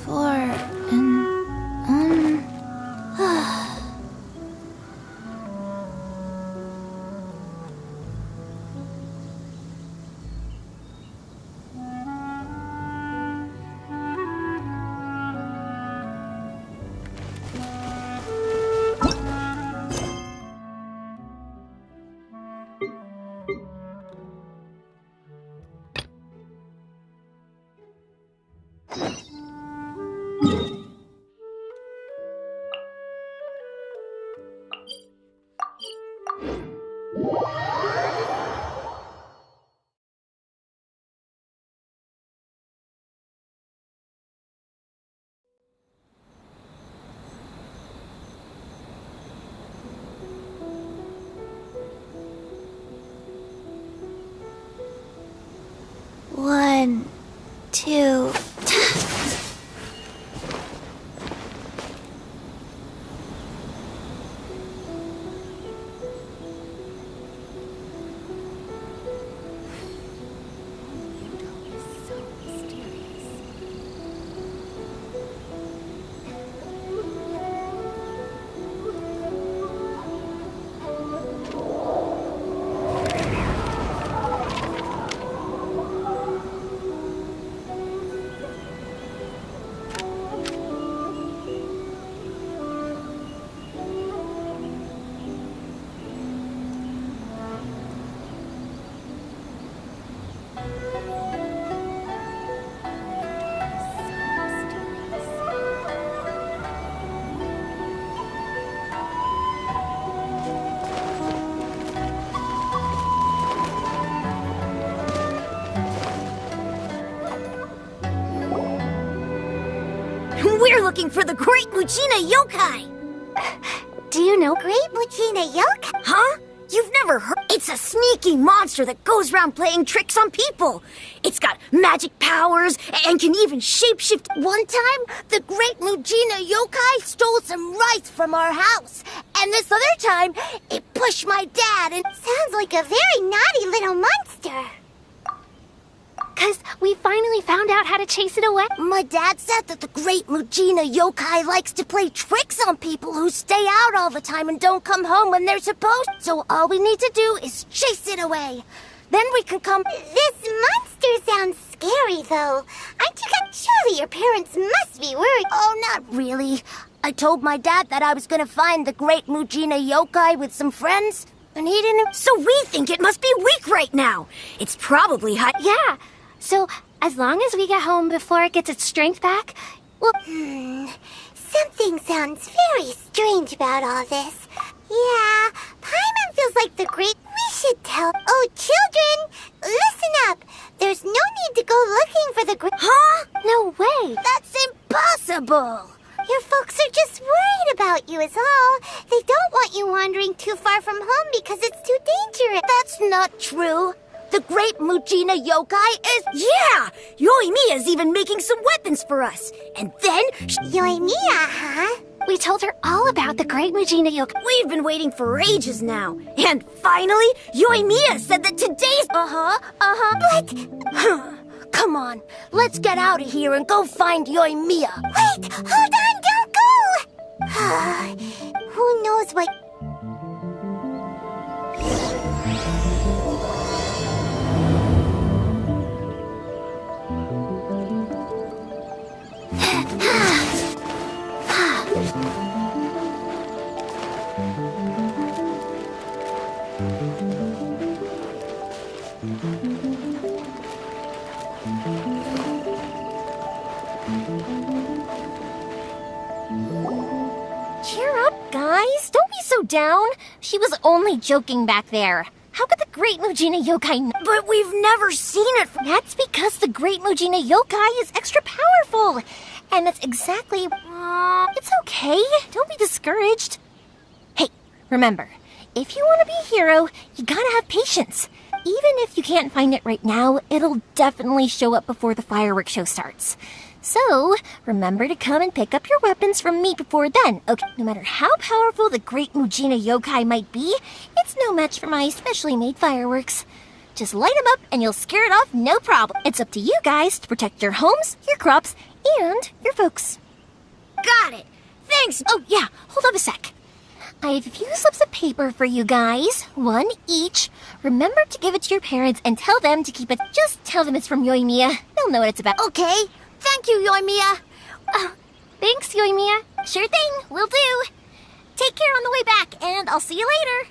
4 and, One, two. We're looking for the Great Mujina Yokai! Do you know Great Mujina Yokai? Huh? You've never heard? It's a sneaky monster that goes around playing tricks on people. It's got magic powers and can even shapeshift. One time, the Great Mujina Yokai stole some rice from our house. And this other time, it pushed my dad and... Sounds like a very naughty little monster. 'Cause we finally found out how to chase it away. My dad said that the Great Mujina Yokai likes to play tricks on people who stay out all the time and don't come home when they're supposed. So all we need to do is chase it away. Then we can come... This monster sounds scary, though. Aren't you surely your parents must be worried. Oh, not really. I told my dad that I was gonna find the Great Mujina Yokai with some friends, and he didn't... So we think it must be weak right now. It's probably high... Yeah. So, as long as we get home before it gets its strength back, well... Something sounds very strange about all this. Yeah, Paimon feels like the great... We should tell... Oh, children! Listen up! There's no need to go looking for the great... Huh? No way! That's impossible! Your folks are just worried about you is all. They don't want you wandering too far from home because it's too dangerous. That's not true. The Great Mujina Yokai is... Yeah! Yoimiya's even making some weapons for us. And then... Yoimiya, huh? We told her all about the Great Mujina Yokai. We've been waiting for ages now. And finally, Yoimiya said that today's... But... Come on, let's get out of here and go find Yoimiya. Wait! Hold on! Don't go! Who knows what... Cheer up, guys. Don't be so down. She was only joking back there. How could the Great Mujina Yokai... But we've never seen it. That's because the Great Mujina Yokai is extra powerful. And that's exactly... It's okay. Don't be discouraged. Hey, remember, if you want to be a hero, you gotta have patience. Even if you can't find it right now, it'll definitely show up before the fireworks show starts. So, remember to come and pick up your weapons from me before then, okay? No matter how powerful the Great Mujina Yokai might be, it's no match for my specially made fireworks. Just light them up and you'll scare it off no problem. It's up to you guys to protect your homes, your crops, and your folks. Got it. Thanks. Oh, yeah, hold up a sec. I have a few slips of paper for you guys, one each. Remember to give it to your parents and tell them to keep it. Just tell them it's from Yoimiya. They'll know what it's about. Okay. Thank you, Yoimiya. Oh, thanks, Yoimiya. Sure thing, will do. Take care on the way back, and I'll see you later.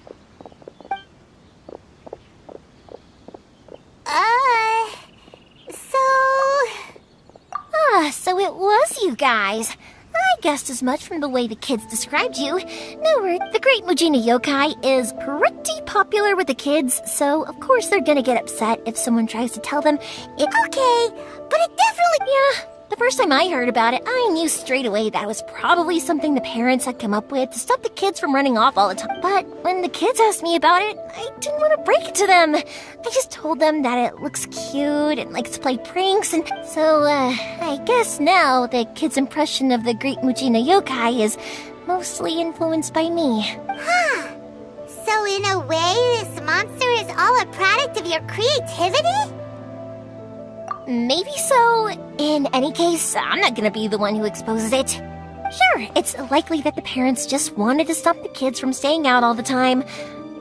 So it was you guys. I guessed as much from the way the kids described you. No word, the Great Mujina Yokai is pretty popular with the kids, so of course they're gonna get upset if someone tries to tell them it. Okay, but it definitely... Yeah, the first time I heard about it, I knew straight away that it was probably something the parents had come up with to stop the kids from running off all the time. But when the kids asked me about it, I didn't want to break it to them. I just told them that it looks cute and likes to play pranks, and so, I guess now the kids' impression of the Great Mujina Yokai is mostly influenced by me. Huh. So in a way, this monster is all a product of your creativity? Maybe so. In any case, I'm not gonna be the one who exposes it. Sure, it's likely that the parents just wanted to stop the kids from staying out all the time,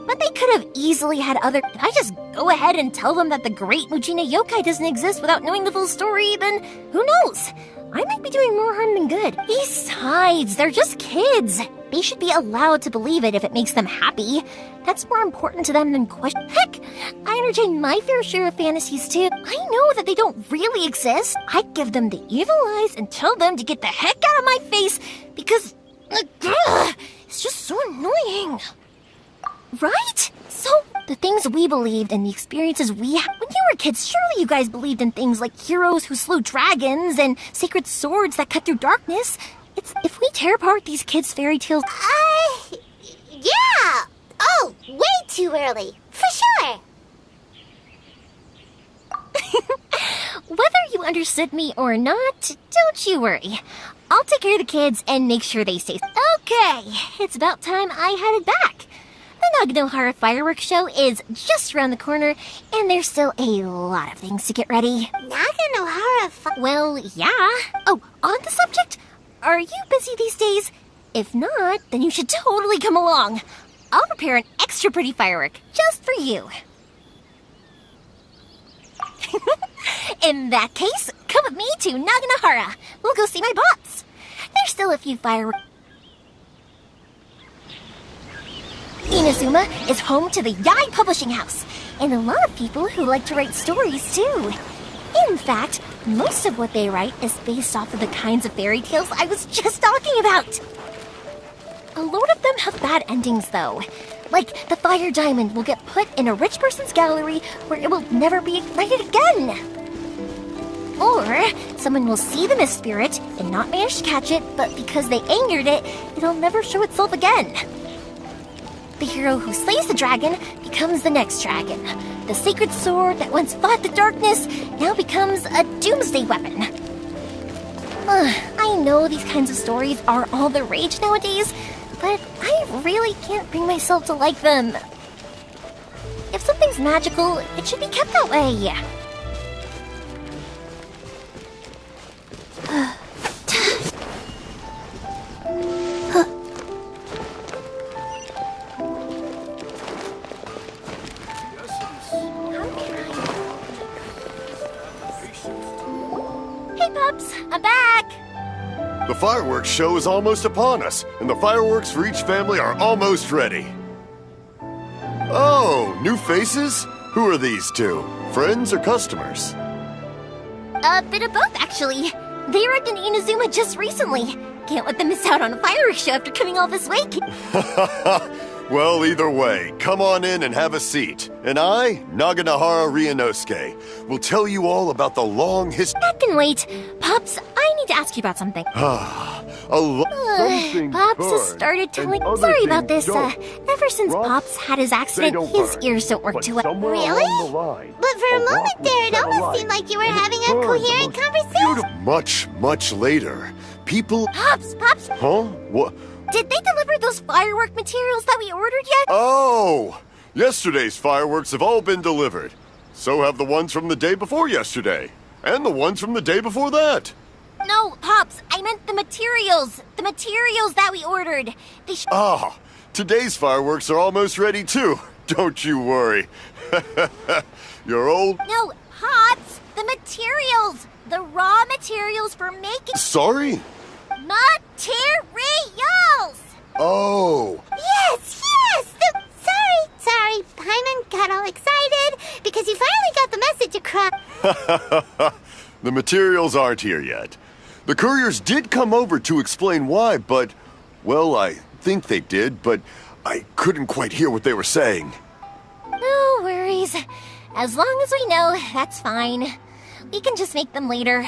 but they could have easily had other... If I just go ahead and tell them that the Great Mujina Yokai doesn't exist without knowing the full story, then who knows? I might be doing more harm than good. Besides, they're just kids. They should be allowed to believe it if it makes them happy. That's more important to them than question. Heck, I entertain my fair share of fantasies too. I know that they don't really exist. I'd give them the evil eyes and tell them to get the heck out of my face because it's just so annoying. Right? So, the things we believed and the experiences we had when you were kids, surely you guys believed in things like heroes who slew dragons and sacred swords that cut through darkness. It's if we tear apart these kids' fairy tales. Yeah! Oh, way too early. For sure. Whether you understood me or not, don't you worry. I'll take care of the kids and make sure they stay. Okay, it's about time I headed back. The Naganohara fireworks show is just around the corner, and there's still a lot of things to get ready. Naganohara Well, yeah. Oh, on the subject, are you busy these days? If not, then you should totally come along. I'll prepare an extra pretty firework just for you. In that case, come with me to Naganohara. We'll go see my bots. There's still a few fireworks. Inazuma is home to the Yai Publishing House, and a lot of people who like to write stories too. In fact, most of what they write is based off of the kinds of fairy tales I was just talking about. A lot of them have bad endings though. Like the fire diamond will get put in a rich person's gallery where it will never be ignited again. Or someone will see the mist spirit and not manage to catch it, but because they angered it, it'll never show itself again. The hero who slays the dragon becomes the next dragon. The sacred sword that once fought the darkness now becomes a doomsday weapon. I know these kinds of stories are all the rage nowadays, but I really can't bring myself to like them. If something's magical, it should be kept that way. Hey, pups, I'm back. The fireworks show is almost upon us, and the fireworks for each family are almost ready. Oh, new faces? Who are these two? Friends or customers? A bit of both, actually. They arrived in Inazuma just recently. Can't let them miss out on a fireworks show after coming all this way. Well, either way, come on in and have a seat. And I, Naganohara Ryunosuke, will tell you all about the long history. That can wait. Pops, I need to ask you about something. Something Pops has good started telling... and other Sorry about things this. don't. Ever since Right? Pops had his accident, his ears don't work too well. Really? But for a moment there, it almost seemed like you were having a coherent conversation. Much later, people... Pops! Huh? What? Did they deliver those firework materials that we ordered yet? Oh! Yesterday's fireworks have all been delivered. So have the ones from the day before yesterday. And the ones from the day before that. No, Pops, I meant the materials. The materials that we ordered. They Ah, today's fireworks are almost ready too. Don't you worry. You're old. No, Pops, the materials. The raw materials for making Sorry? materials. Oh. Yes! Sorry. Paimon got all excited because he finally got the message across. The materials aren't here yet. The couriers did come over to explain why, but, well, I think they did, but I couldn't quite hear what they were saying. No worries. As long as we know, that's fine. We can just make them later.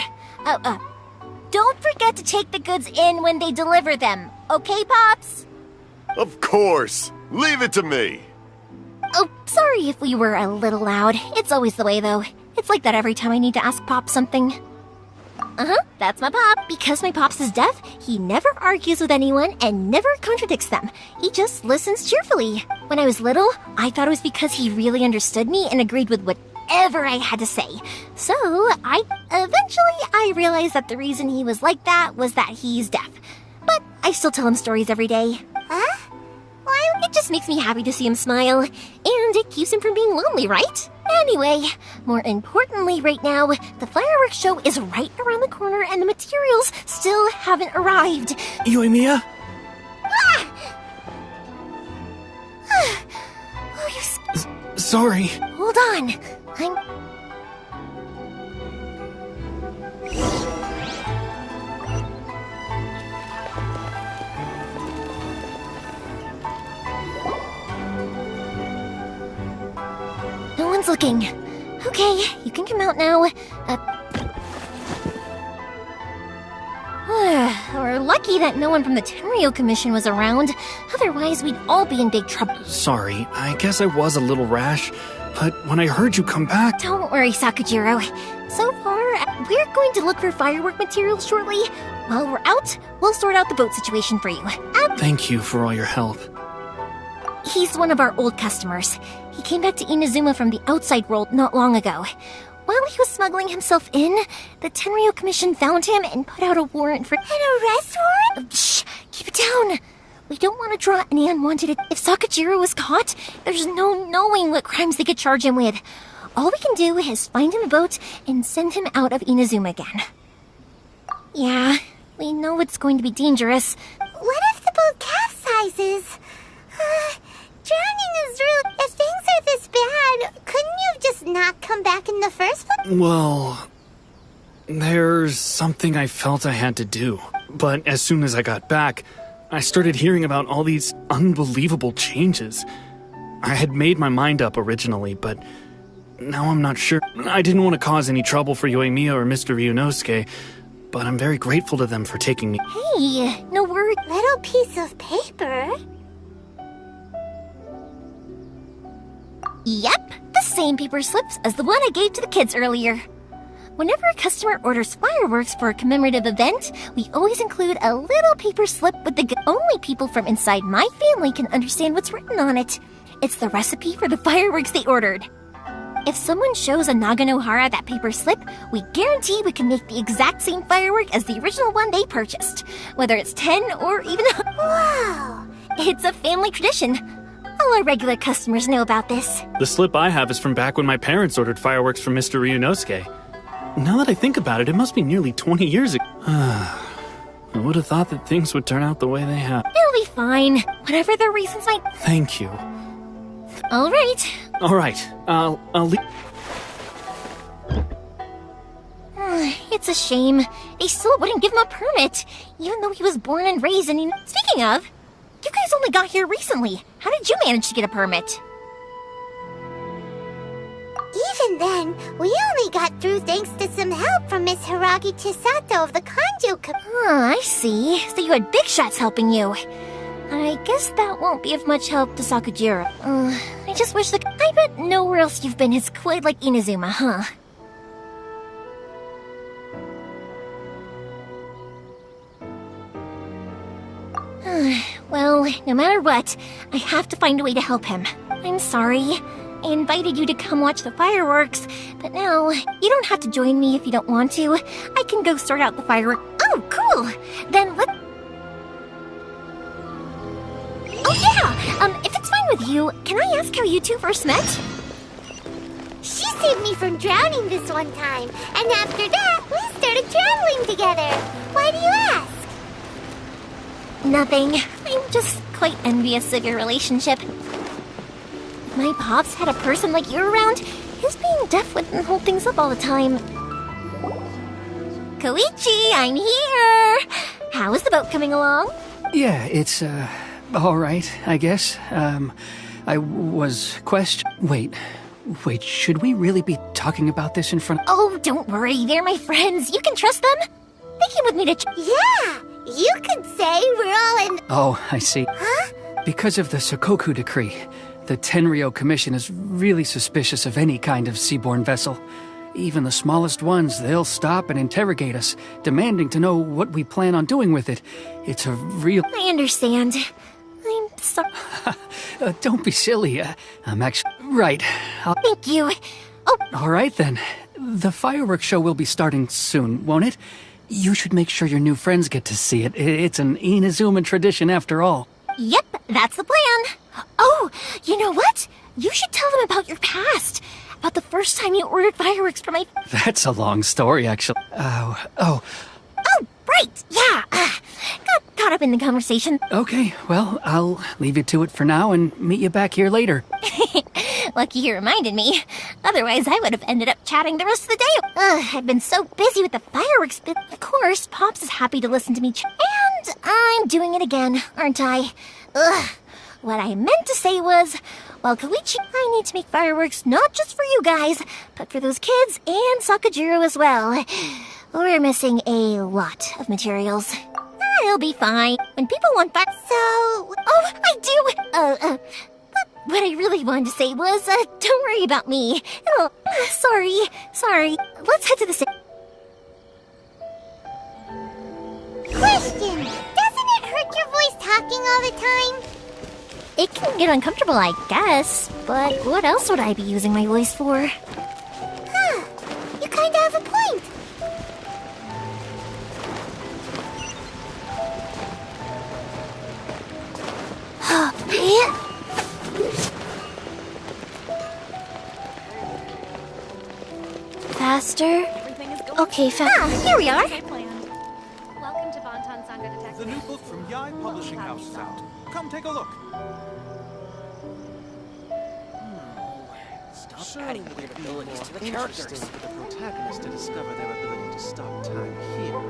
Don't forget to take the goods in when they deliver them. Okay, Pops? Of course. Leave it to me. Oh, sorry if we were a little loud. It's always the way, though. It's like that every time I need to ask Pop something. That's my Pop. Because my Pops is deaf, he never argues with anyone and never contradicts them. He just listens cheerfully. When I was little, I thought it was because he really understood me and agreed with whatever I had to say. So, eventually I realized that the reason he was like that was that he's deaf. But I still tell him stories every day. Huh? It just makes me happy to see him smile, and it keeps him from being lonely, right? Anyway, more importantly right now, the fireworks show is right around the corner and the materials still haven't arrived. Yoimiya? Sorry. Hold on. No one's looking. Okay, you can come out now. We're lucky that no one from the Tenryo Commission was around. Otherwise, we'd all be in big trouble. Sorry, I guess I was a little rash, but when I heard you come back... Don't worry, Sakujiro. So far, we're going to look for firework materials shortly. While we're out, we'll sort out the boat situation for you. Thank you for all your help. He's one of our old customers. He came back to Inazuma from the outside world not long ago. While he was smuggling himself in, the Tenryo Commission found him and put out a warrant for... An arrest warrant? Shh! Keep it down! We don't want to draw any unwanted... If Sakujiro was caught, there's no knowing what crimes they could charge him with. All we can do is find him a boat and send him out of Inazuma again. Yeah, we know it's going to be dangerous. What if the boat capsizes? Drowning is rude. If things are this bad, couldn't you have just not come back in the first place? Well, there's something I felt I had to do. But as soon as I got back, I started hearing about all these unbelievable changes. I had made my mind up originally, but now I'm not sure. I didn't want to cause any trouble for Yoimiya or Mr. Ryunosuke, but I'm very grateful to them for taking me. Hey, no worries. Little piece of paper? Yep, the same paper slips as the one I gave to the kids earlier. Whenever a customer orders fireworks for a commemorative event, we always include a little paper slip with the only people from inside my family can understand what's written on it. It's the recipe for the fireworks they ordered. If someone shows a Naganohara that paper slip, we guarantee we can make the exact same firework as the original one they purchased, whether it's 10 or even... Wow! It's a family tradition. All our regular customers know about this. The slip I have is from back when my parents ordered fireworks from Mr. Ryunosuke. Now that I think about it, it must be nearly 20 years ago. I would have thought that things would turn out the way they have. It'll be fine, whatever the reasons might... Thank you. All right. All right, I'll leave. It's a shame. They still wouldn't give him a permit, even though he was born and raised in... Speaking of, you guys only got here recently. How did you manage to get a permit? Even then, we only got through thanks to some help from Miss Hiragi Chisato of the Kanjo I see. So you had big shots helping you. I guess that won't be of much help to Sakujiro. I just wish that... I bet nowhere else you've been is quite like Inazuma, huh? Well, no matter what, I have to find a way to help him. I'm sorry. I invited you to come watch the fireworks, but now you don't have to join me if you don't want to. I can go sort out the fireworks. Oh, cool! Then let. Oh yeah! If it's fine with you, can I ask how you two first met? She saved me from drowning this one time, and after that, we started traveling together. Why do you ask? Nothing. I'm just quite envious of your relationship. If my pops had a person like you around, his being deaf wouldn't hold things up all the time. Koichi, I'm here! How is the boat coming along? Yeah, it's, all right, I guess. I was Wait, should we really be talking about this in front of... Oh, don't worry, they're my friends. You can trust them. They came with me to... Yeah, you could say we're all in... Oh, I see. Huh? Because of the Sokoku Decree, the Tenryou Commission is really suspicious of any kind of seaborne vessel. Even the smallest ones, they'll stop and interrogate us, demanding to know what we plan on doing with it. It's a real... I understand. I'm sorry. Don't be silly. I'm actually... Right. Thank you. Oh, All right, then. The fireworks show will be starting soon, won't it? You should make sure your new friends get to see it. It's an Inazuma tradition after all. yep, that's the plan. Oh, you know what? You should tell them about your past. About the first time you ordered fireworks for my... That's a long story, actually. Oh, right, yeah. Got caught up in the conversation. Okay, well, I'll leave you to it for now and meet you back here later. Lucky you reminded me. Otherwise, I would have ended up chatting the rest of the day. I've been so busy with the fireworks, but of course, Pops is happy to listen to me and I'm doing it again, aren't I? What I meant to say was, well, Koichi, I need to make fireworks not just for you guys, but for those kids and Sakajiro as well. We're missing a lot of materials. It'll be fine. When people want fire... So... Oh, I do! But what I really wanted to say was, don't worry about me. Oh, sorry. Let's head to the... Question! Doesn't it hurt your voice talking all the time? It can get uncomfortable, I guess. But what else would I be using my voice for? Huh. You kinda have a point. Faster? Okay, Here we are. Welcome to Bonton Sangha Detective. The new book from Yai Publishing House is out. Come take a look. Stop adding weird abilities to the characters. For the protagonist to discover their ability to stop time here.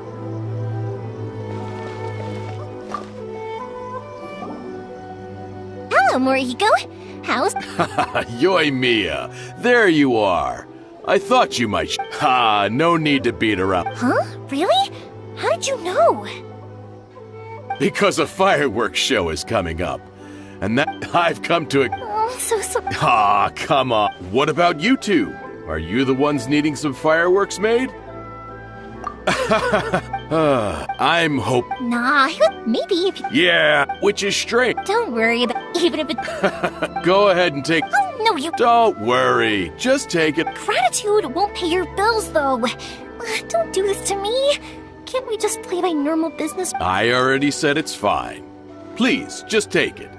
Hello, Morihiko. How's... Yoimiya, there you are. I thought you might. No need to beat around. Huh? Really? How did you know? Because a fireworks show is coming up. And that I've come to it. Oh, so sorry. Come on. What about you two? Are you the ones needing some fireworks made? I'm Nah, maybe if you... Yeah, which is strange. Don't worry about... Even if it... Go ahead and take... Oh, no, you... Don't worry. Just take it. Gratitude won't pay your bills, though. Don't do this to me. Can't we just play by normal business? I already said it's fine. Please, just take it.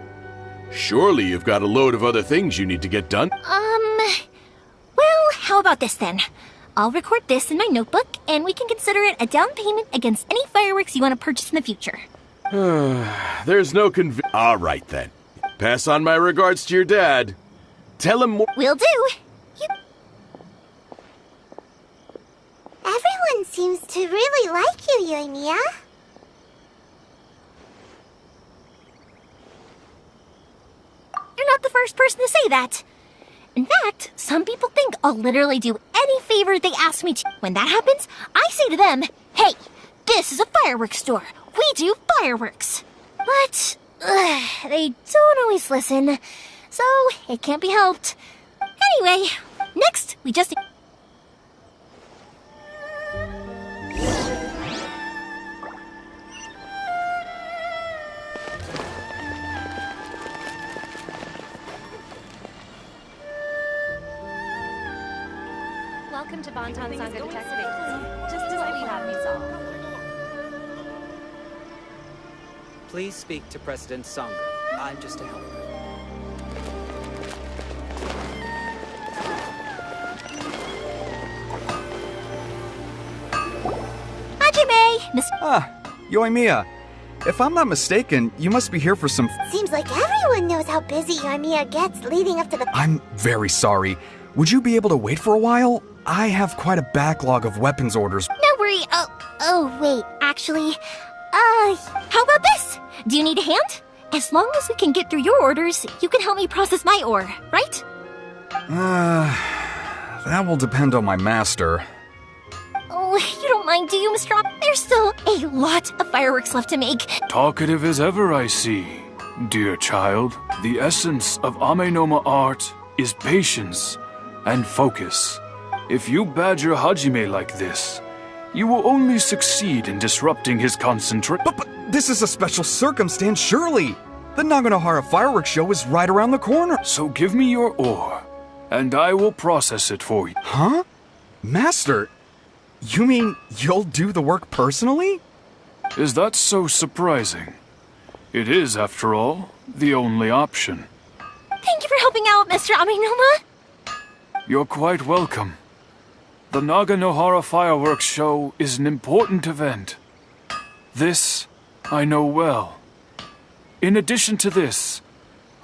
Surely you've got a load of other things you need to get done. Well, how about this then? I'll record this in my notebook, and we can consider it a down payment against any fireworks you want to purchase in the future. There's no All right, then. Pass on my regards to your dad. Tell him more. Will do. Everyone seems to really like you, Yoimiya. You're not the first person to say that. In fact, some people think I'll literally do any favor they ask me to. When that happens, I say to them, hey, this is a fireworks store. We do fireworks. But they don't always listen, so it can't be helped. Anyway, next, we just... Welcome to Bonton Sanga Detective Agency. Just as we have me solved. Please speak to President Sangha. I'm just a helper. Hajime! Miss... Yoimiya. If I'm not mistaken, you must be here for some... Seems like everyone knows how busy Yoimiya gets leading up to the... I'm very sorry. Would you be able to wait for a while? I have quite a backlog of weapons orders. No worry. Oh, wait. Actually, how about this? Do you need a hand? As long as we can get through your orders, you can help me process my ore, right? That will depend on my master. Oh, you don't mind, do you, Mr. There's still a lot of fireworks left to make. Talkative as ever, I see. Dear child, the essence of Amenoma art is patience and focus. If you badger Hajime like this, you will only succeed in disrupting his concentration. But this is a special circumstance, surely! The Naganohara fireworks show is right around the corner. So give me your ore, and I will process it for you. Huh? Master, you mean you'll do the work personally? Is that so surprising? It is, after all, the only option. Thank you for helping out, Mr. Amenoma. You're quite welcome. The Naganohara fireworks show is an important event. This I know well. In addition to this,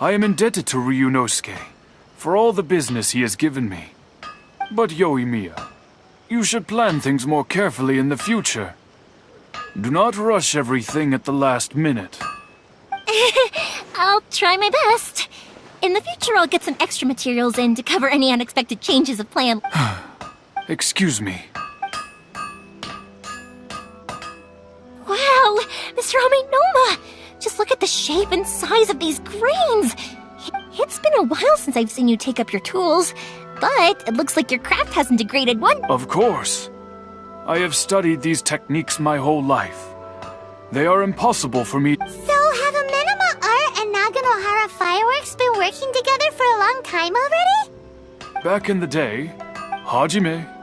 I am indebted to Ryunosuke for all the business he has given me. But Yoimiya, you should plan things more carefully in the future. Do not rush everything at the last minute. I'll try my best. In the future, I'll get some extra materials in to cover any unexpected changes of plan. Excuse me. Wow, Mr. Amenoma! Just look at the shape and size of these grains! It's been a while since I've seen you take up your tools, but it looks like your craft hasn't degraded one. Of course. I have studied these techniques my whole life. They are impossible for me. So have Amenoma Art and Naganohara Fireworks been working together for a long time already? Back in the day, Hajime.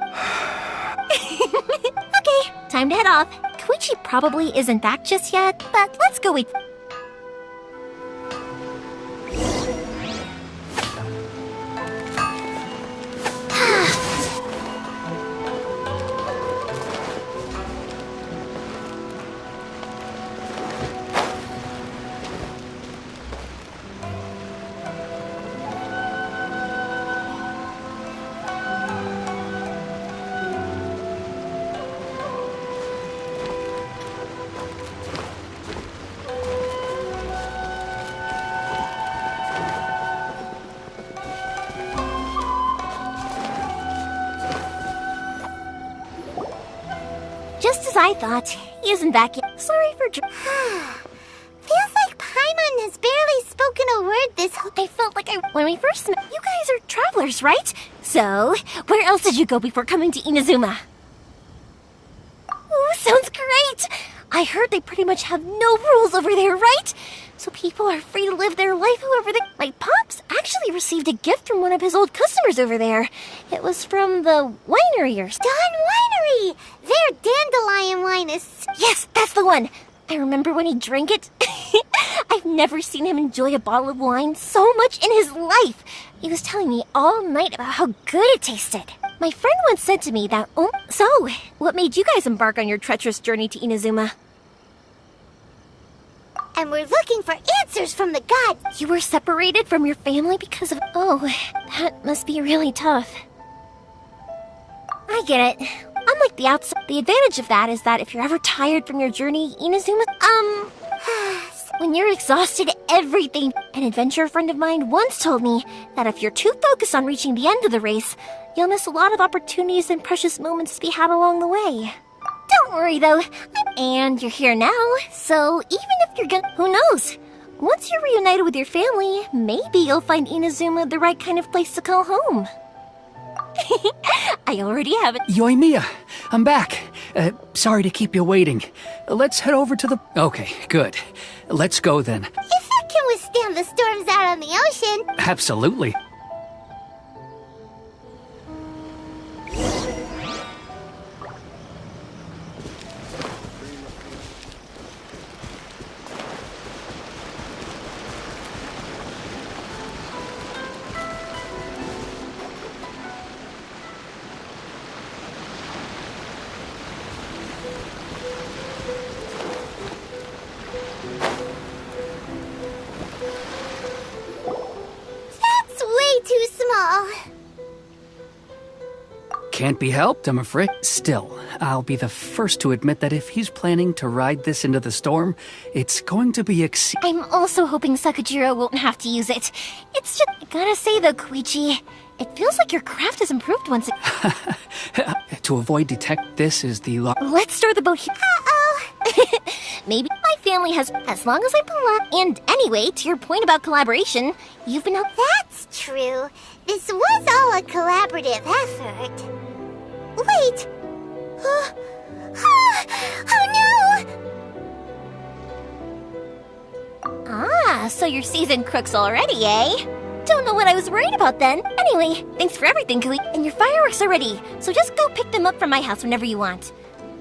Okay, time to head off. Koichi probably isn't back just yet, but let's go wait. Just as I thought, he isn't back yet. Sorry for... Feels like Paimon has barely spoken a word this whole... I felt like when we first met... You guys are travelers, right? So, where else did you go before coming to Inazuma? Ooh, sounds great! I heard they pretty much have no rules over there, right? So people are free to live their life however they... My pops actually received a gift from one of his old customers over there. It was from the winery or... Dawn Winery! Their dandelion wine is... Yes, that's the one! I remember when he drank it. I've never seen him enjoy a bottle of wine so much in his life. He was telling me all night about how good it tasted. My friend once said to me that... Oh, so, what made you guys embark on your treacherous journey to Inazuma? And we're looking for answers from the gods. You were separated from your family because of... Oh, that must be really tough. I get it. Unlike the outside, the advantage of that is that if you're ever tired from your journey, Inazuma... When you're exhausted, everything... An adventurer friend of mine once told me that if you're too focused on reaching the end of the race, you'll miss a lot of opportunities and precious moments to be had along the way. Don't worry, though. And you're here now, so even if you're gonna... Who knows? Once you're reunited with your family, maybe you'll find Inazuma the right kind of place to call home. I already have it. Yoimiya, I'm back. Sorry to keep you waiting. Let's head over to the... Okay, good. Let's go then. If it can withstand the storms out on the ocean... Absolutely. Can't be helped, I'm afraid. Still, I'll be the first to admit that if he's planning to ride this into the storm, it's going to be I'm also hoping Sakujiro won't have to use it. It's just, I gotta say though, Koichi, it feels like your craft has improved once To avoid this is the Let's store the boat here. Uh-oh. Maybe my family has, as long as I'm polite. And anyway, to your point about collaboration, you've been up. That's true. This was all a collaborative effort. Wait! Oh no! Ah, so you're seasoned crooks already, eh? Don't know what I was worried about then. Anyway, thanks for everything, Kui. And your fireworks are ready, so just go pick them up from my house whenever you want.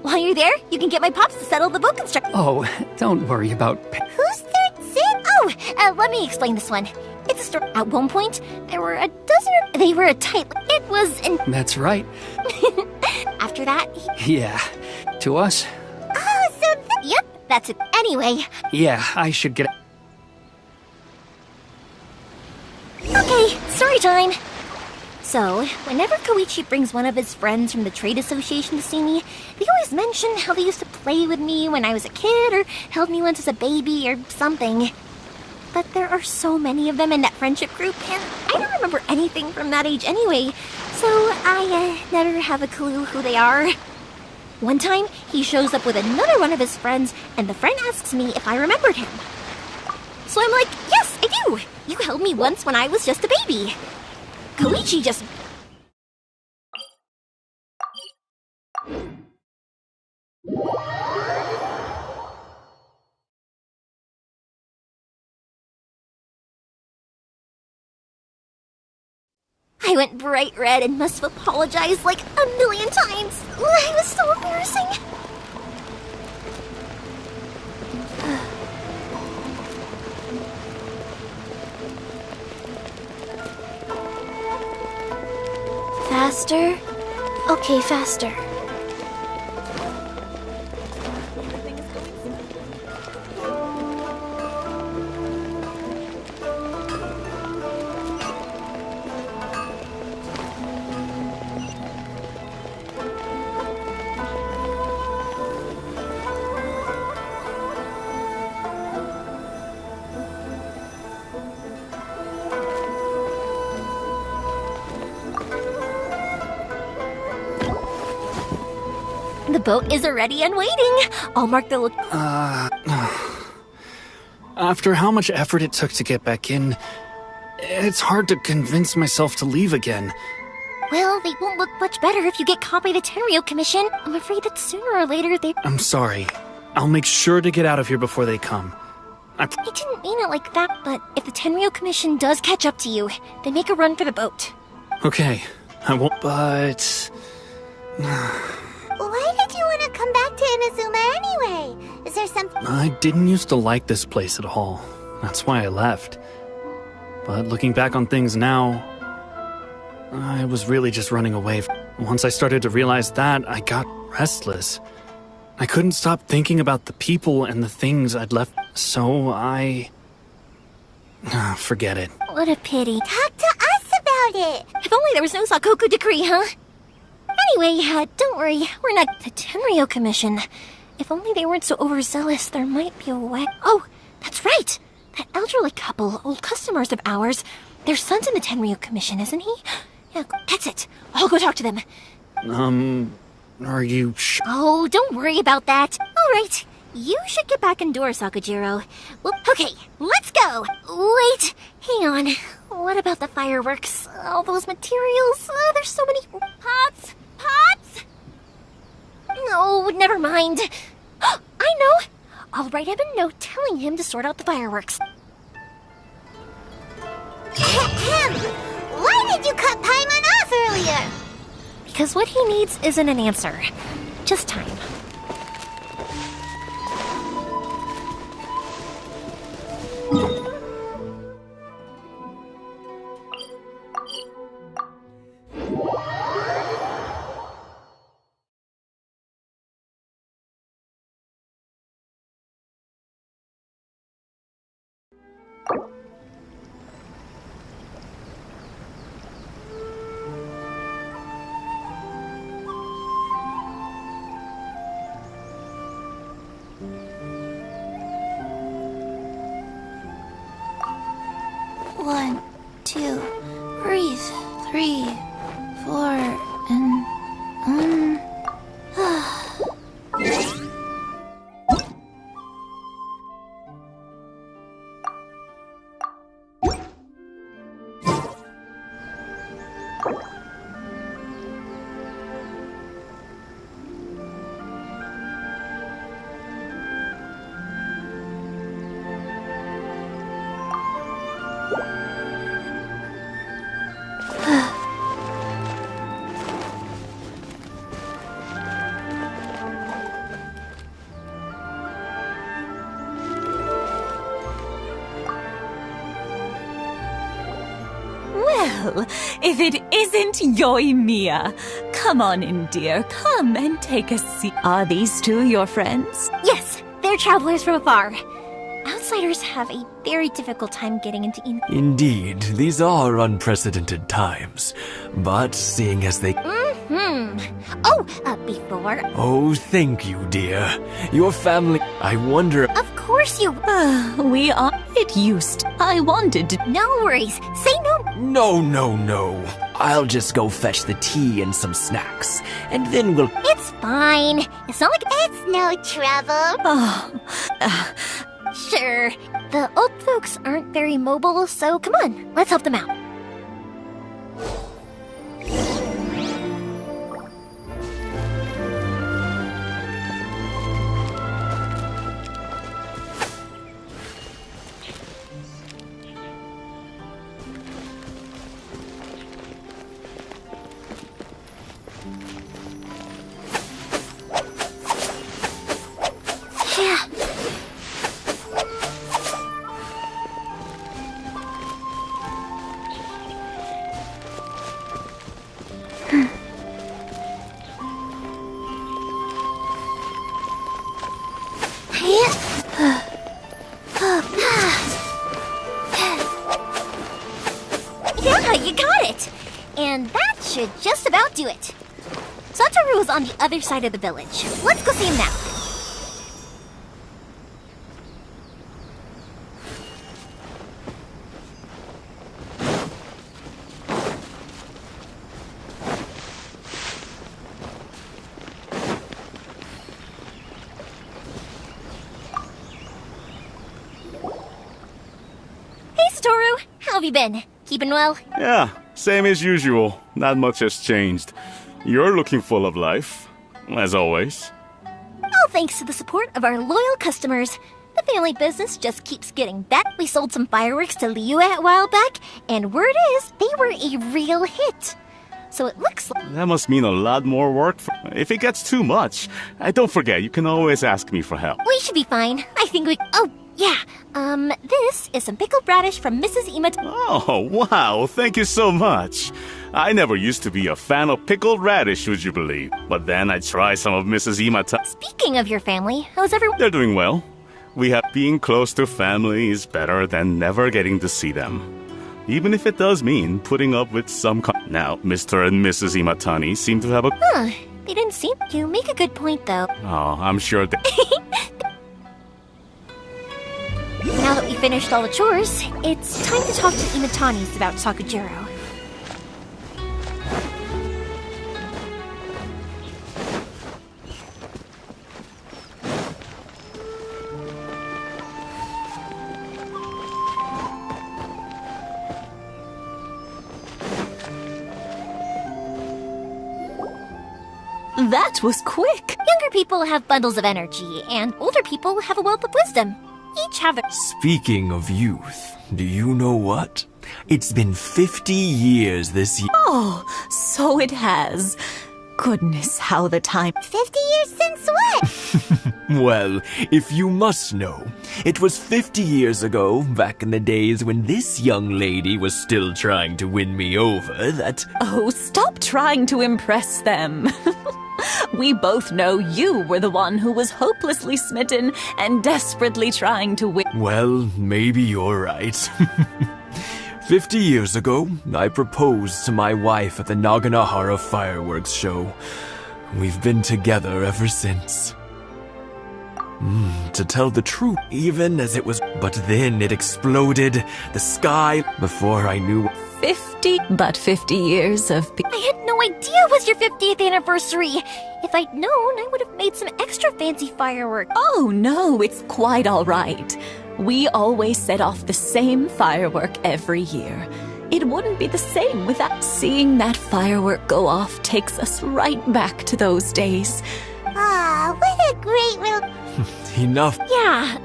While you're there, you can get my pops to settle the boat construction. Oh, don't worry about... Who's third sin? Oh, let me explain this one. It's a story. At one point, there were a dozen. They were a tight. It was an. That's right. After that. Yeah. To us? Oh, so. Yep, that's it. Anyway. Yeah, I should get. Okay, story time. So, whenever Koichi brings one of his friends from the trade association to see me, they always mention how they used to play with me when I was a kid, or held me once as a baby, or something. But there are so many of them in that friendship group, and I don't remember anything from that age anyway, so I never have a clue who they are. One time, he shows up with another one of his friends, and the friend asks me if I remembered him. So I'm like, yes, I do! You held me once when I was just a baby. Koichi just... I went bright red and must have apologized like a million times. It was so embarrassing. Faster? Okay, faster. The boat is already and waiting. I'll mark the After how much effort it took to get back in, it's hard to convince myself to leave again. Well, they won't look much better if you get caught by the Tenryo Commission. I'm afraid that sooner or later they... I'm sorry. I'll make sure to get out of here before they come. I didn't mean it like that, but if the Tenryo Commission does catch up to you, they make a run for the boat. Okay, I won't, but... Why did you want to come back to Inazuma anyway? Is there something... I didn't used to like this place at all. That's why I left. But looking back on things now, I was really just running away. Once I started to realize that, I got restless. I couldn't stop thinking about the people and the things I'd left, so I... forget it. What a pity. Talk to us about it! If only there was no Sakoku decree, huh? Anyway, don't worry, we're not the Tenryo Commission. If only they weren't so overzealous, there might be a way... Oh, that's right! That elderly couple, old customers of ours, their son's in the Tenryo Commission, isn't he? Yeah, that's it. I'll go talk to them. Are you sure? Oh, don't worry about that. All right, you should get back indoors, Sakujiro. Well, okay, let's go. Wait, hang on. What about the fireworks? All those materials? Oh, there's so many... Pots? No, never mind. I know. I'll write him a note telling him to sort out the fireworks. Why did you cut Paimon off earlier? Because what he needs isn't an answer, just time. 1, 2, breathe. 3, 4, and 1. Well, if it isn't Yoimiya. Come on in, dear. Come and take a seat. Are these two your friends? Yes, they're travelers from afar. Outsiders have a very difficult time getting into Indeed, these are unprecedented times. But seeing as they... before... Oh, thank you, dear. Your family... I wonder... Of course you... We are... It used... I wanted to... No worries. Say no... No. I'll just go fetch the tea and some snacks. And then we'll... It's fine. It's not like... It's no trouble. Sure. The old folks aren't very mobile, so come on. Let's help them out. Yeah, you got it! And that should just about do it. Satoru is on the other side of the village. Let's go see him now. Hey, Satoru! How have you been? Keeping well? Yeah, same as usual. Not much has changed. You're looking full of life, as always. All thanks to the support of our loyal customers. The family business just keeps getting better. We sold some fireworks to Liu a while back, and word is they were a real hit. So it looks like... That must mean a lot more work. If it gets too much, don't forget, you can always ask me for help. We should be fine. I think we... Oh, yeah. This is some pickled radish from Mrs. Imapact. Oh, wow, thank you so much. I never used to be a fan of pickled radish, would you believe? But then I tried some of Mrs. Imapact. Speaking of your family, how's everyone? They're doing well. We have being close to family is better than never getting to see them. Even if it does mean putting up with some... Now, Mr. and Mrs. Imatani seem to have a... They didn't seem... You make a good point, though. Oh, I'm sure they... Now that we finished all the chores, it's time to talk to Imatanis about Sakujiro. That was quick. Younger people have bundles of energy, and older people have a wealth of wisdom. Each have their... Speaking of youth, do you know what? It's been 50 years this year. Oh, so it has. Goodness, how the time... 50 years since what? Well, if you must know, it was 50 years ago, back in the days when this young lady was still trying to win me over, that... Oh, stop trying to impress them. We both know you were the one who was hopelessly smitten and desperately trying to win. Well, maybe you're right. 50 years ago, I proposed to my wife at the Naganahara fireworks show. We've been together ever since. To tell the truth, even as it was. But then it exploded, the sky, before I knew. 50 years of. I had no idea it was your 50th anniversary. If I'd known, I would have made some extra fancy fireworks. Oh no, it's quite all right. We always set off the same firework every year. It wouldn't be the same without seeing that firework go off takes us right back to those days. Ah, what a great little... Enough. Yeah,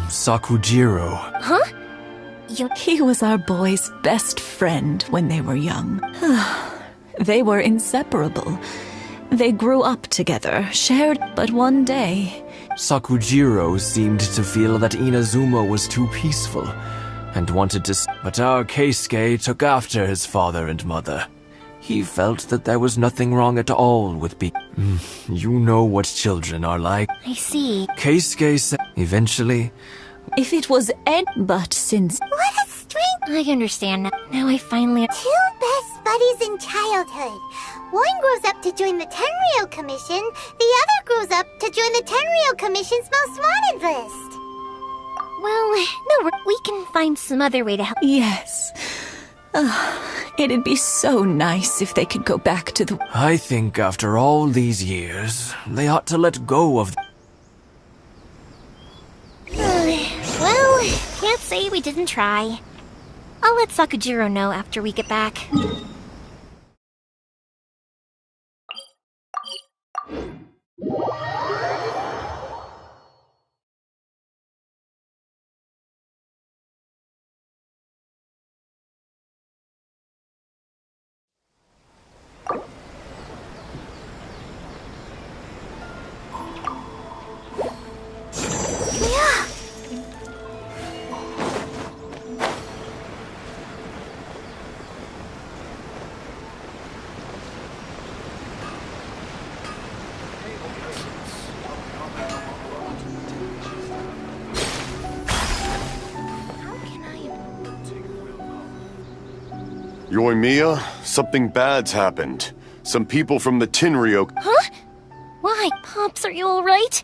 Sakujiro. Huh? He was our boys' best friend when they were young. They were inseparable. They grew up together, shared, but one day... Sakujiro seemed to feel that Inazuma was too peaceful, and wanted to... But our Keisuke took after his father and mother. He felt that there was nothing wrong at all with You know what children are like. I see. Keisuke said... Eventually... If it was Ed, but since... What a strength! I understand now. Now I finally... Two best buddies in childhood. One grows up to join the Tenryou Commission, the other grows up to join the Tenryou Commission's most wanted list. Well, no, we can find some other way to help. Yes. It'd be so nice if they could go back to the... I think after all these years, they ought to let go of... Well, can't say we didn't try. I'll let Sakujiro know after we get back. Yoimiya, something bad's happened. Some people from the Tenryou... Huh? Why? Pops, are you alright?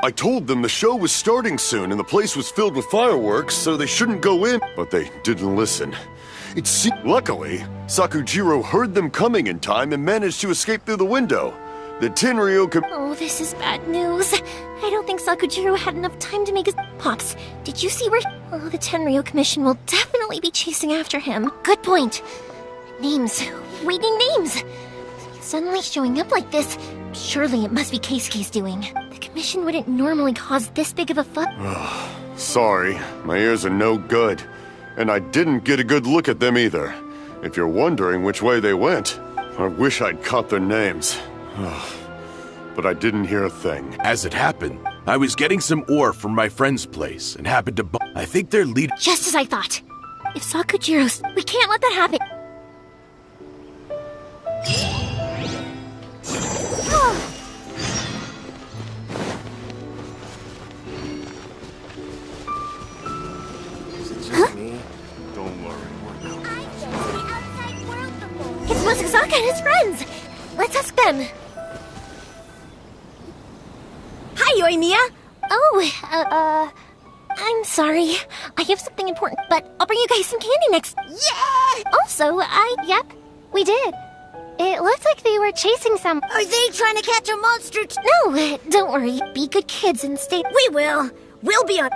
I told them the show was starting soon and the place was filled with fireworks, so they shouldn't go in. But they didn't listen. Luckily, Sakujiro heard them coming in time and managed to escape through the window. The Tenryou... Oh, this is bad news. I don't think Sakujiro had enough time to make his... Pops, did you see where... Oh, the Tenryou Commission will definitely be chasing after him. Good point. Names. Reading names. Suddenly showing up like this. Surely it must be Keisuke's doing. The Commission wouldn't normally cause this big of a fuss. Sorry, my ears are no good. And I didn't get a good look at them either. If you're wondering which way they went, I wish I'd caught their names. But I didn't hear a thing. As it happened, I was getting some ore from my friend's place and happened to I think their leader... Just as I thought. If Sakujiro's... We can't let that happen. It's Masazaka and his friends! Let's ask them. Hi, Yoimiya! Oh, I'm sorry. I have something important, but I'll bring you guys some candy next. Yeah! Also, Yep, we did. It looked like they were chasing some... Are they trying to catch a monster? No, don't worry. Be good kids and stay... We will. We'll be on...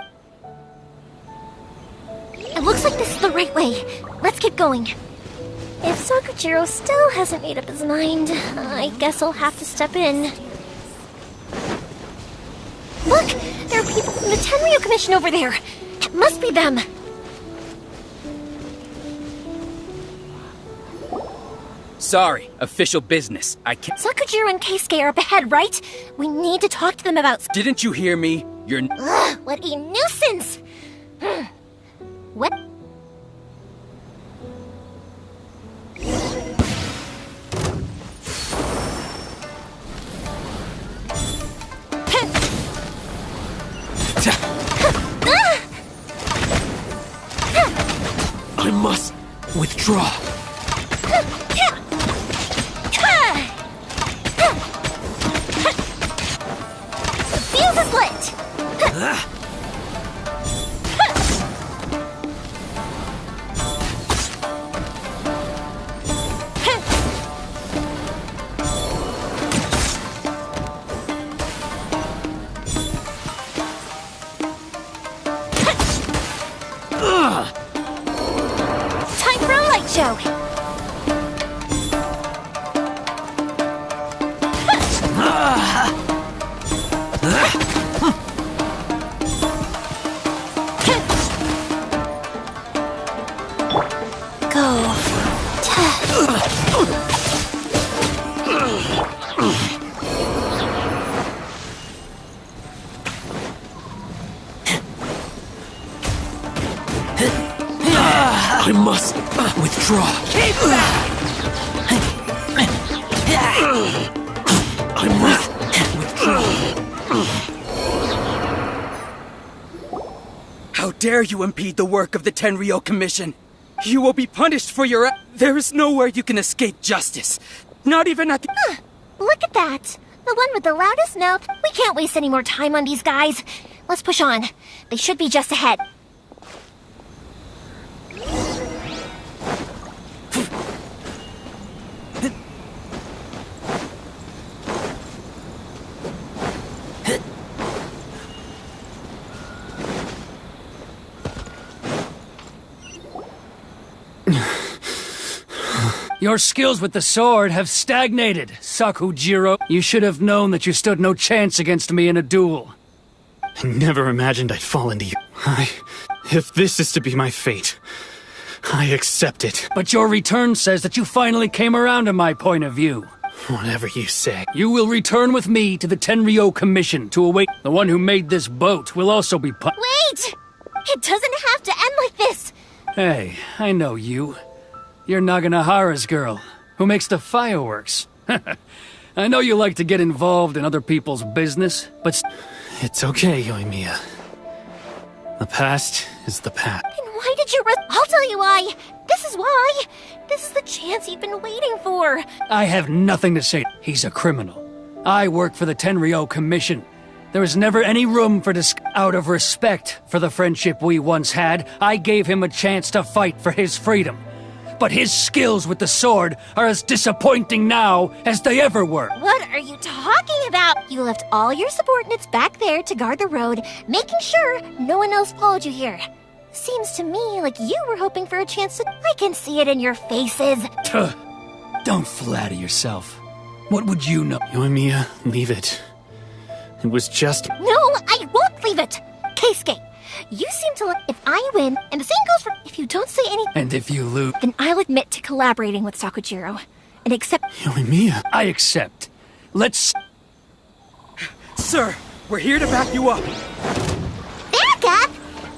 It looks like this is the right way. Let's keep going. If Sakujiro still hasn't made up his mind, I guess I'll have to step in. Look! There are people from the Tenryou Commission over there! It must be them! Sorry, official business. I can't... Sakujiro and Keisuke are up ahead, right? We need to talk to them about... Didn't you hear me? You're... Ugh, what a nuisance! What? I must withdraw. slit! Time for a light show! I must withdraw. Keep back! I must withdraw. How dare you impede the work of the Tenryou Commission? You will be punished for your... There is nowhere you can escape justice. Not even at the... Look at that! The one with the loudest mouth. We can't waste any more time on these guys. Let's push on. They should be just ahead. Your skills with the sword have stagnated, Sakujiro. You should have known that you stood no chance against me in a duel. I never imagined I'd fall into you. If this is to be my fate, I accept it. But your return says that you finally came around to my point of view. Whatever you say. You will return with me to the Tenryou Commission to await... The one who made this boat will also be Wait! It doesn't have to end like this! Hey, I know you. You're Naganohara's girl, who makes the fireworks. I know you like to get involved in other people's business, but... It's okay, Yoimiya. The past is the past. Then why did you I'll tell you why! This is why! This is the chance you've been waiting for! I have nothing to say. He's a criminal. I work for the Tenryou Commission. There is never any room for Out of respect for the friendship we once had, I gave him a chance to fight for his freedom. But his skills with the sword are as disappointing now as they ever were. What are you talking about? You left all your subordinates back there to guard the road, making sure no one else followed you here. Seems to me like you were hoping for a chance to... I can see it in your faces. Tuh. Don't flatter yourself. What would you know? Yoimiya, leave it. It was just... No, I won't leave it! Keisuke, you seem to if I win, and the same goes for if you don't say anything... And if you lose... Then I'll admit to collaborating with Sakujiro, and accept... Yoimiya... I accept. Let's... Sir, we're here to back you up. Back up?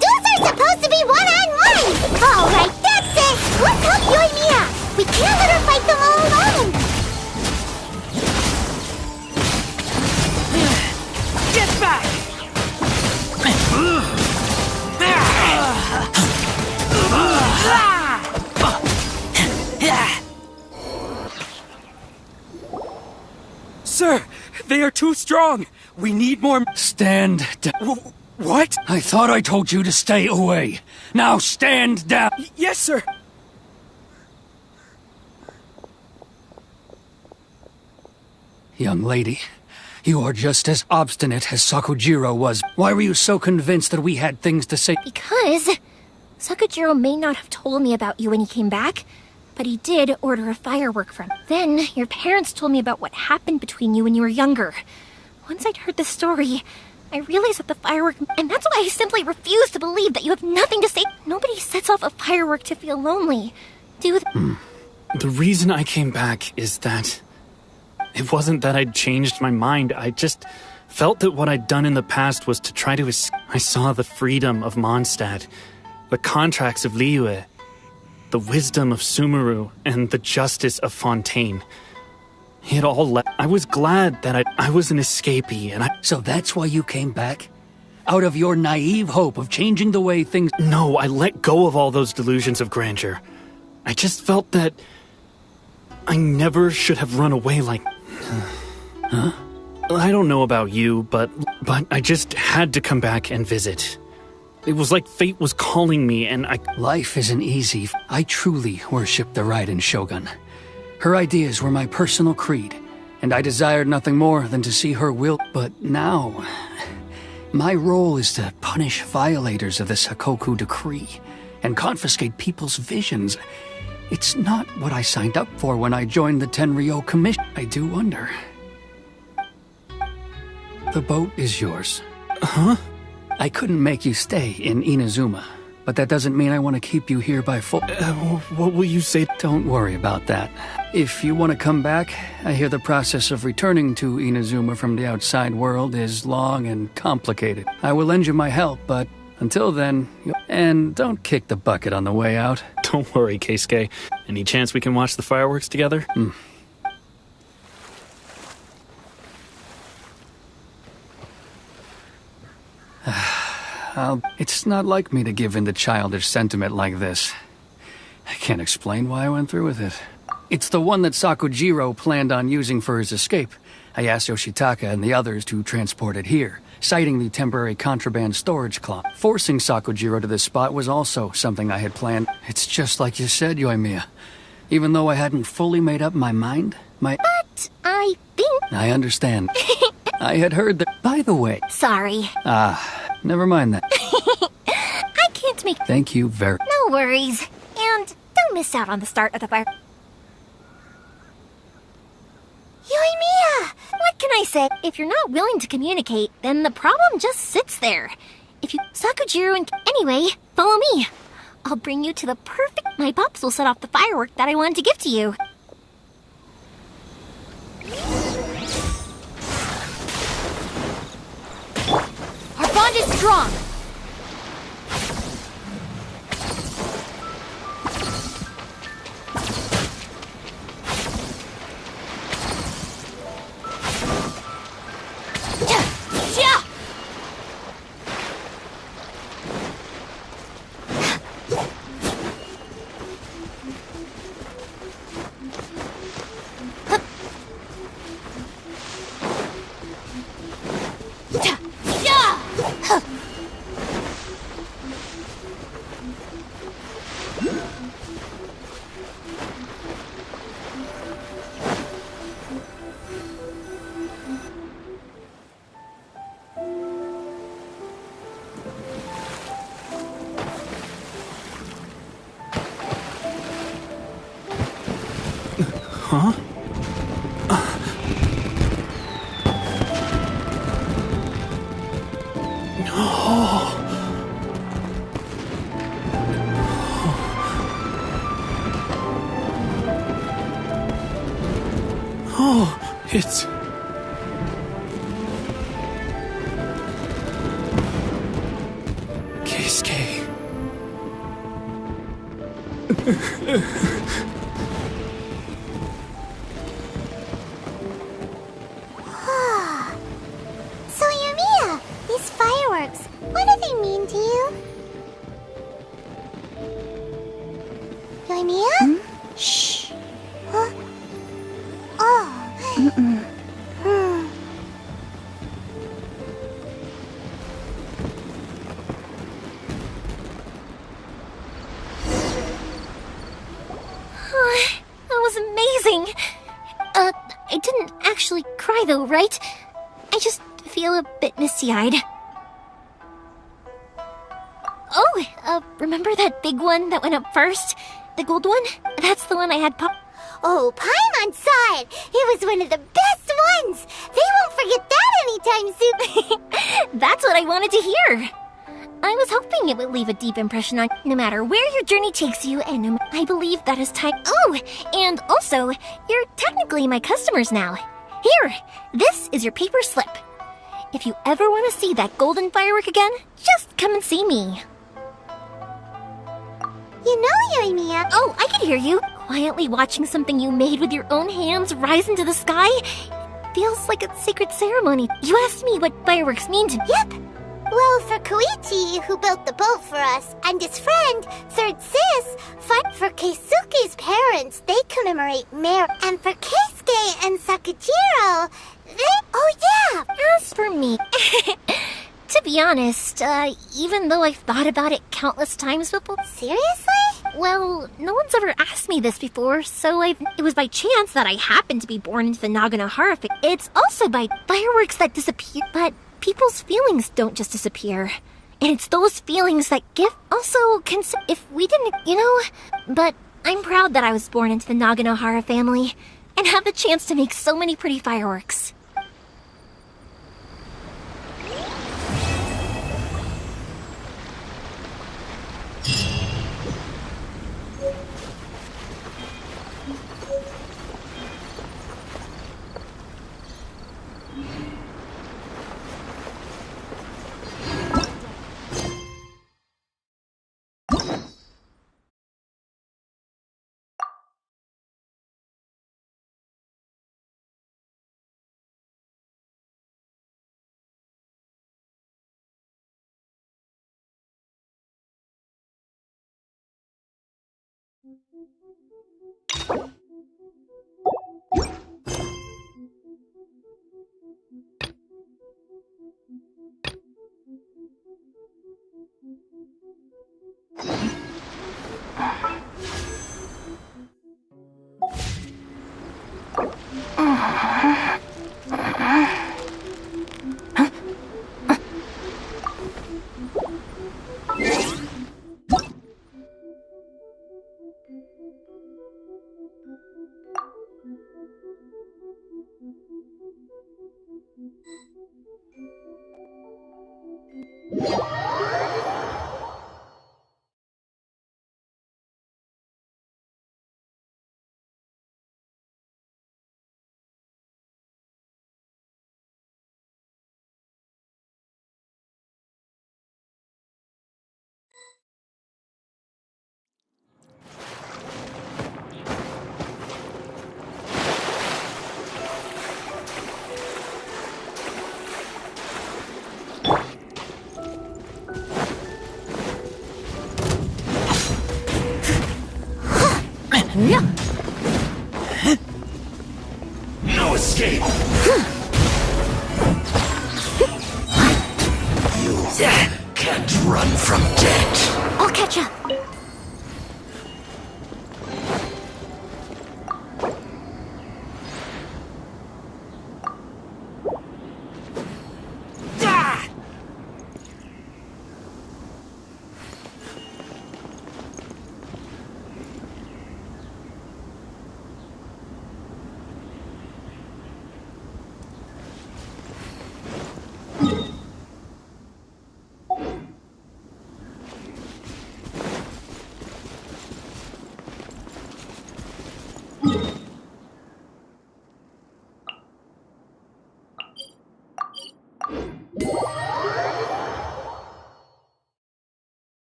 Duels are supposed to be one-on-one! Alright, that's it! Let's help Yoimiya! We can't let her fight them all alone! Get back! Sir, they are too strong. We need more... Stand down. What? I thought I told you to stay away. Now stand down. Yes, sir. Young lady, you are just as obstinate as Sakujiro was. Why were you so convinced that we had things to say? Because Sakujiro may not have told me about you when he came back, but he did order a firework from. Then your parents told me about what happened between you when you were younger. Once I'd heard the story, I realized that the firework... And that's why I simply refuse to believe that you have nothing to say. Nobody sets off a firework to feel lonely. The reason I came back is that... It wasn't that I'd changed my mind, I just felt that what I'd done in the past was to try to I saw the freedom of Mondstadt, the contracts of Liyue, the wisdom of Sumeru, and the justice of Fontaine. It all left. I was glad that I was an escapee, and So that's why you came back? Out of your naive hope of changing the way things... No, I let go of all those delusions of grandeur. I just felt that... I never should have run away like... Huh? I don't know about you, but I just had to come back and visit. It was like fate was calling me, and Life isn't easy. I truly worship the Raiden Shogun. Her ideas were my personal creed, and I desired nothing more than to see her will. But now, my role is to punish violators of the Sakoku Decree and confiscate people's visions. It's not what I signed up for when I joined the Tenryo Commission. I do wonder. The boat is yours. Huh? I couldn't make you stay in Inazuma, but that doesn't mean I want to keep you here by full. What will you say? Don't worry about that. If you want to come back, I hear the process of returning to Inazuma from the outside world is long and complicated. I will lend you my help, but until then, and don't kick the bucket on the way out. Don't worry, Keisuke. Any chance we can watch the fireworks together? It's not like me to give in to childish sentiment like this. I can't explain why I went through with it. It's the one that Sakujiro planned on using for his escape. I asked Yoshitaka and the others to transport it here, citing the temporary contraband storage closet. Forcing Sakujiro to this spot was also something I had planned. It's just like you said, Yoimiya. Even though I hadn't fully made up my mind, But I think... I understand. I had heard that... By the way... Sorry. Never mind that. I can't make... Thank you very... No worries. And don't miss out on the start of the fire... Yoimiya! What can I say? If you're not willing to communicate, then the problem just sits there. If you... Sakujiro and... Anyway, follow me. I'll bring you to the perfect... My pops will set off the firework that I wanted to give to you. Our bond is strong. Huh? Oh, it's... Keisuke. So, Yoimiya, these fireworks, what do they mean to you? Yoimiya? Shh. Huh? Oh. That was amazing. I didn't actually cry though, right? I just feel a bit misty-eyed. Oh, remember that big one that went up first? The gold one? That's the one I had pop... Oh, Paimon saw it! It was one of the best ones! They won't forget that anytime soon! That's what I wanted to hear! I was hoping it would leave a deep impression on no matter where your journey takes you, and I believe that is time. Oh, and also, you're technically my customers now. Here, this is your paper slip. If you ever want to see that golden firework again, just come and see me. You know, Yoimiya... Oh, I can hear you. Quietly watching something you made with your own hands rise into the sky feels like a sacred ceremony. You asked me what fireworks mean to me. Yep. Well, for Koichi, who built the boat for us, and his friend, Third Sis, for Keisuke's parents, they commemorate Mary. And for Keisuke and Sakujiro, Oh, yeah! As for me, to be honest, even though I've thought about it countless times before... Seriously? Well, no one's ever asked me this before, so it was by chance that I happened to be born into the Naganohara. It's also by fireworks that disappear, but people's feelings don't just disappear. And it's those feelings that give... Also, if we didn't, But I'm proud that I was born into the Naganohara family, and have the chance to make so many pretty fireworks. No escape! You can't run from death. I'll catch up.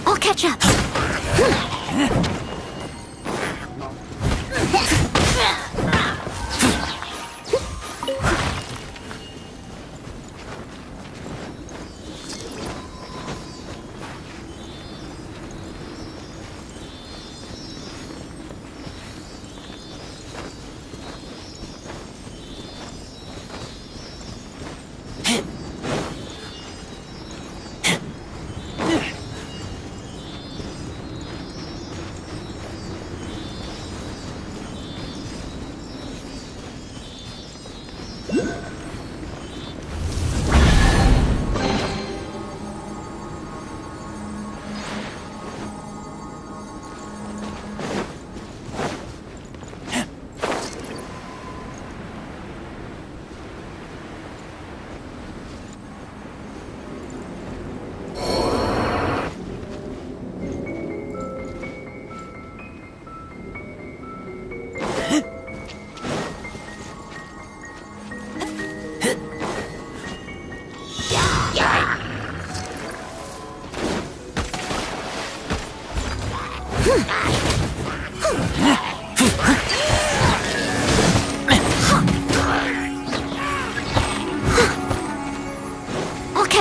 I'll catch up.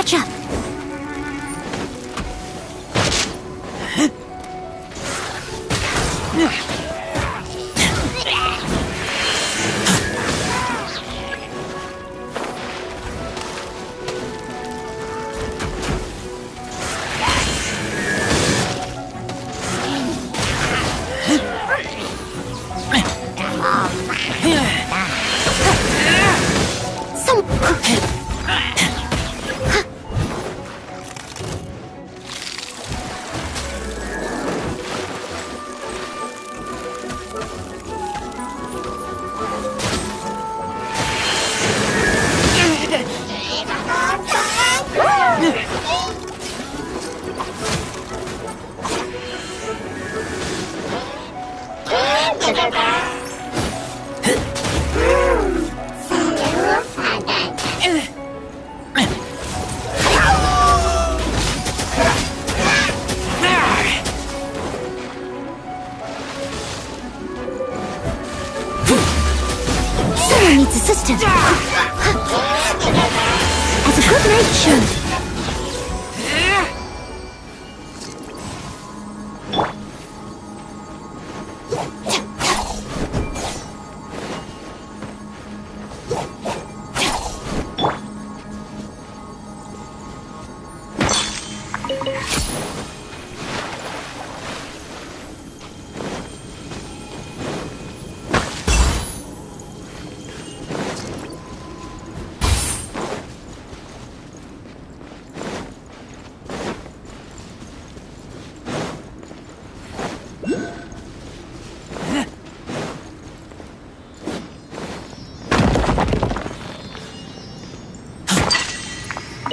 catch up. Someone needs assistance. As a good night should.